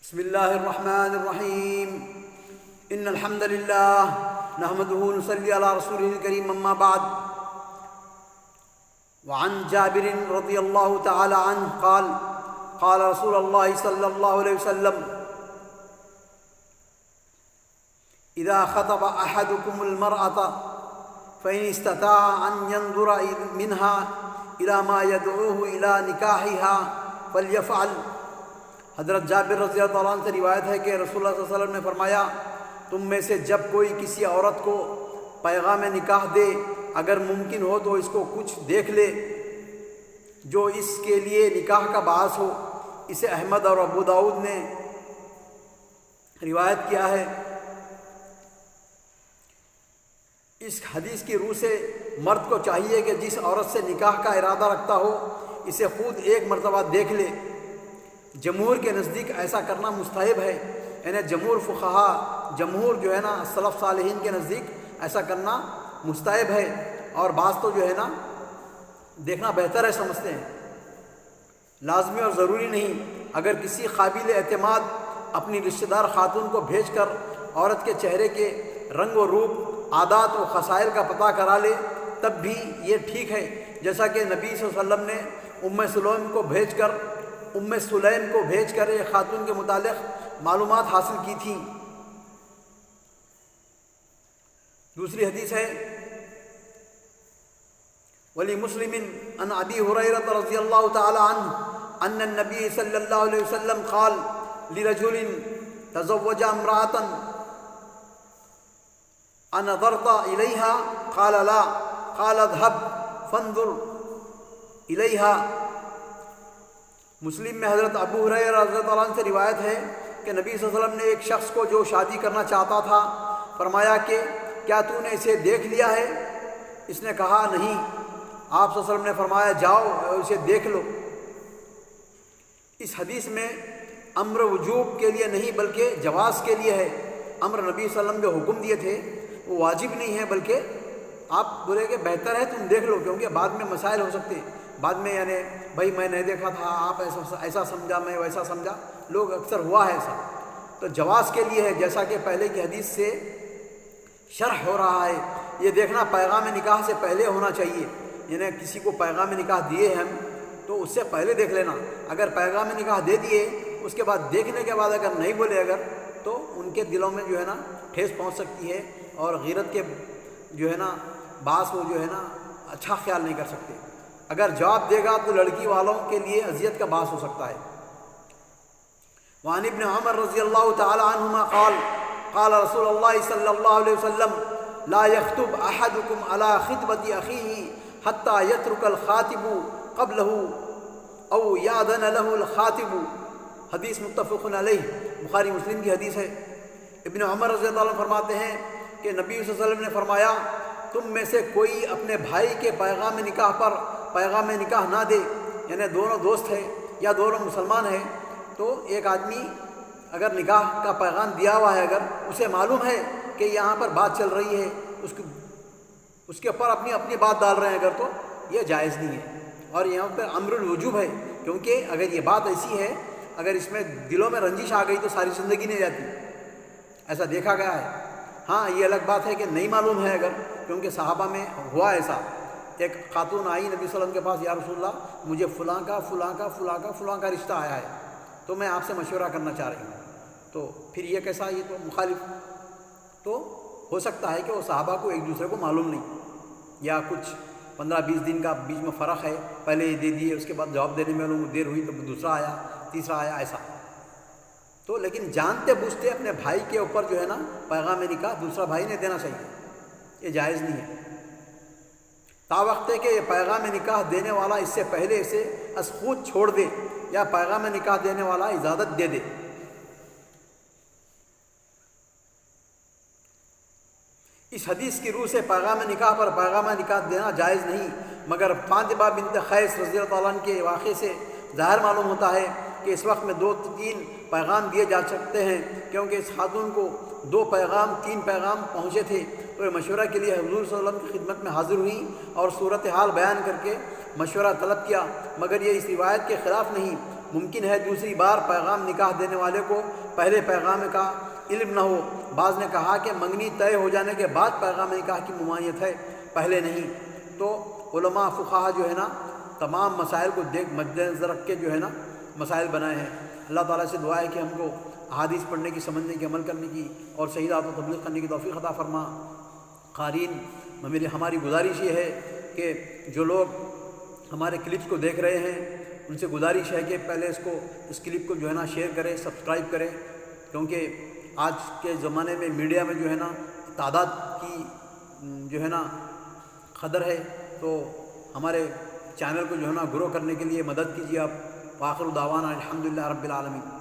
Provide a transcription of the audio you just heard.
بسم الله الرحمن الرحيم إن الحمد لله نحمده ونصلي على رسوله الكريم أما بعد وعن جابر رضي الله تعالى عنه قال رسول الله صلى الله عليه وسلم إذا خطب أحدكم المرأة فإن استطاع أن ينظر منها إلى ما يدعوه إلى نكاحها فليفعل۔ حضرت جابر رضی اللہ عنہ سے روایت ہے کہ رسول اللہ صلی اللہ علیہ وسلم نے فرمایا، تم میں سے جب کوئی کسی عورت کو پیغام نکاح دے، اگر ممکن ہو تو اس کو کچھ دیکھ لے جو اس کے لیے نکاح کا باعث ہو۔ اسے احمد اور ابو داؤد نے روایت کیا ہے۔ اس حدیث کی روح سے مرد کو چاہیے کہ جس عورت سے نکاح کا ارادہ رکھتا ہو اسے خود ایک مرتبہ دیکھ لے۔ جمہور کے نزدیک ایسا کرنا مستحب ہے، یعنی جمہور فقہا، جمہور جو ہے نا سلف صالحین کے نزدیک ایسا کرنا مستحب ہے، اور بعض تو جو ہے نا دیکھنا بہتر ہے سمجھتے ہیں، لازمی اور ضروری نہیں۔ اگر کسی قابل اعتماد اپنی رشتہ دار خاتون کو بھیج کر عورت کے چہرے کے رنگ و روپ، عادات و خصائل کا پتہ کرا لے تب بھی یہ ٹھیک ہے، جیسا کہ نبی صلی اللہ علیہ وسلم نے ام سلیم کو بھیج کر ایک خاتون کے متعلق معلومات حاصل کی تھیں۔ دوسری حدیث ہے ولی مسلم عن ابی ہریرہ رضی اللہ تعالی عنہ ان النبی صلی اللہ علیہ وسلم قال لرجل تزوج امرأة انظرت الیها قال لا قال اذهب فانظر الیها۔ مسلم میں حضرت ابو ہریرہ رضی اللہ عنہ سے روایت ہے کہ نبی صلی اللہ علیہ وسلم نے ایک شخص کو جو شادی کرنا چاہتا تھا فرمایا کہ کیا تو نے اسے دیکھ لیا ہے؟ اس نے کہا نہیں۔ آپ صلی اللہ علیہ وسلم نے فرمایا جاؤ اسے دیکھ لو۔ اس حدیث میں امر وجوب کے لیے نہیں بلکہ جواز کے لیے ہے۔ امر نبی صلی اللہ علیہ وسلم جو حکم دیے تھے وہ واجب نہیں ہے، بلکہ آپ بولے کہ بہتر ہے تم دیکھ لو، کیونکہ بعد میں مسائل ہو سکتے ہیں، بعد میں یعنی بھائی میں نہیں دیکھا تھا، آپ ایسا سمجھا، میں ویسا سمجھا، لوگ اکثر ہوا ہے ایسا۔ تو جواز کے لیے ہے، جیسا کہ پہلے کی حدیث سے شرح ہو رہا ہے۔ یہ دیکھنا پیغام نکاح سے پہلے ہونا چاہیے، یعنی کسی کو پیغام نکاح دیے ہم تو اس سے پہلے دیکھ لینا۔ اگر پیغام نکاح دے دیے اس کے بعد دیکھنے کے بعد اگر نہیں بولے تو ان کے دلوں میں جو ہے نا ٹھیس پہنچ سکتی ہے، اور غیرت کے جو ہے نا باعث وہ جو ہے نا اچھا خیال نہیں کر سکتے۔ اگر جواب دے گا تو لڑکی والوں کے لیے اذیت کا باعث ہو سکتا ہے۔ وعن ابن عمر رضی اللہ تعالی عنہما قال رسول اللہ صلی اللہ علیہ وسلم لا يخطب احدكم على خطبة اخیہ حتى يترك الخاطب قبله او يأذن له الخاطب۔ حدیث متفق علیہ، بخاری مسلم کی حدیث ہے۔ ابن عمر رضی اللہ عنہ فرماتے ہیں کہ نبی صلی اللہ علیہ وسلم نے فرمایا تم میں سے کوئی اپنے بھائی کے پیغام نکاح پر پیغام نکاح نہ دے، یعنی دونوں دوست ہیں یا دونوں مسلمان ہیں، تو ایک آدمی اگر نکاح کا پیغام دیا ہوا ہے، اگر اسے معلوم ہے کہ یہاں پر بات چل رہی ہے، اس کے اوپر اپنی بات ڈال رہے ہیں اگر، تو یہ جائز نہیں ہے، اور یہاں پر امر الوجوب ہے، کیونکہ اگر یہ بات ایسی ہے، اگر اس میں دلوں میں رنجش آ گئی تو ساری زندگی نہیں جاتی، ایسا دیکھا گیا ہے۔ ہاں یہ الگ بات ہے کہ نہیں معلوم ہے اگر، کیونکہ صحابہ میں ہوا ایسا، ایک خاتون آئی نبی صلی اللہ علیہ وسلم کے پاس، یا رسول اللہ مجھے فلاں کا رشتہ آیا ہے، تو میں آپ سے مشورہ کرنا چاہ رہی ہوں، تو پھر یہ کیسا، یہ تو مخالف، تو ہو سکتا ہے کہ وہ صحابہ کو ایک دوسرے کو معلوم نہیں، یا کچھ 15-20 دن کا بیچ میں فرق ہے، پہلے یہ دے دیے، اس کے بعد جواب دینے میں لوگوں دیر ہوئی تو دوسرا آیا، تیسرا آیا، ایسا۔ تو لیکن جانتے بوجھتے اپنے بھائی کے اوپر جو ہے نا پیغام نکاح دوسرا بھائی نے دینا چاہیے، یہ جائز نہیں ہے، تا وقت ہے کہ یہ پیغام نکاح دینے والا اس سے پہلے اسے از خود چھوڑ دے، یا پیغام نکاح دینے والا اجازت دے دے۔ اس حدیث کی روح سے پیغام نکاح پر پیغام نکاح دینا جائز نہیں، مگر فاطمہ بنت قیس رضی اللہ عنہ کے واقعے سے ظاہر معلوم ہوتا ہے کہ اس وقت میں 2-3 پیغام دیے جا سکتے ہیں، کیونکہ اس خاتون کو 3 پیغام پہنچے تھے، تو یہ مشورہ کے لیے حضور صلی اللہ علیہ وسلم کی خدمت میں حاضر ہوئی اور صورتحال بیان کر کے مشورہ طلب کیا، مگر یہ اس روایت کے خلاف نہیں، ممکن ہے دوسری بار پیغام نکاح دینے والے کو پہلے پیغام کا علم نہ ہو۔ بعض نے کہا کہ منگنی طے ہو جانے کے بعد پیغام نکاح کی ممانعت ہے، پہلے نہیں۔ تو علماء فقہا جو ہے نا تمام مسائل کو مد نظر رکھ کے جو ہے نا مسائل بنائے ہیں۔ اللہ تعالیٰ سے دعا ہے کہ ہم کو احادیث پڑھنے کی، سمجھنے کی، عمل کرنے کی اور صحیح بات و تبلیغ کرنے کی توفیق عطا فرما۔ قارئین ہماری گزارش یہ ہے کہ جو لوگ ہمارے کلپس کو دیکھ رہے ہیں ان سے گزارش ہے کہ پہلے اس کلپ کو جو ہے نا شیئر کریں، سبسکرائب کریں، کیونکہ آج کے زمانے میں میڈیا میں جو ہے نا تعداد کی جو ہے نا قدر ہے، تو ہمارے چینل کو جو ہے نا گرو کرنے کے لیے مدد کیجیے آپ۔ وآخر دعوانا الحمدللہ رب العالمین۔